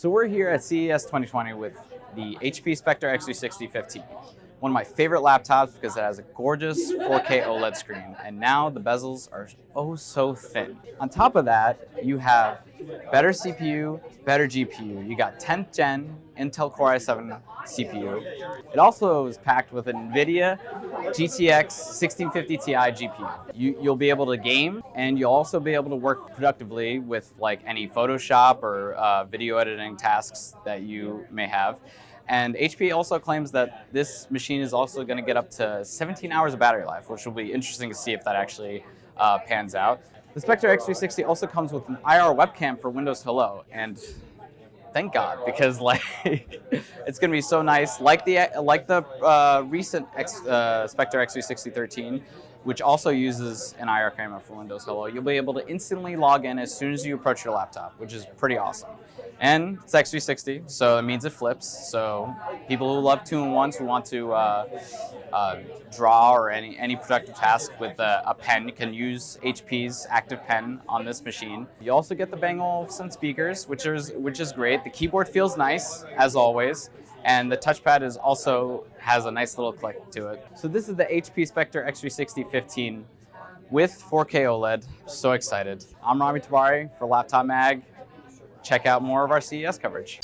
So we're here at CES 2020 with the HP Spectre X360 15. One of my favorite laptops because it has a gorgeous 4K OLED screen, and now the bezels are oh so thin. On top of that, you have better CPU, better GPU. You got 10th gen Intel Core i7 CPU. It also is packed with an NVIDIA GTX 1650 Ti GPU. You'll be able to game, and you'll also be able to work productively with like any Photoshop or video editing tasks that you may have. And HP also claims that this machine is also going to get up to 17 hours of battery life, which will be interesting to see if that actually pans out. The Spectre X360 also comes with an IR webcam for Windows Hello, and thank God, because like it's going to be so nice. Like the recent Spectre X360 13, which also uses an IR camera for Windows Hello, you'll be able to instantly log in as soon as you approach your laptop, which is pretty awesome. And it's X360, so it means it flips. So people who love 2-in-1s who want to draw or any productive task with a pen can use HP's Active Pen on this machine. You also get the Bang & Olufsen speakers, which is great. The keyboard feels nice, as always. And the touchpad has a nice little click to it. So this is the HP Spectre X360 15 with 4K OLED. So excited. I'm Rami Tabari for Laptop Mag. Check out more of our CES coverage.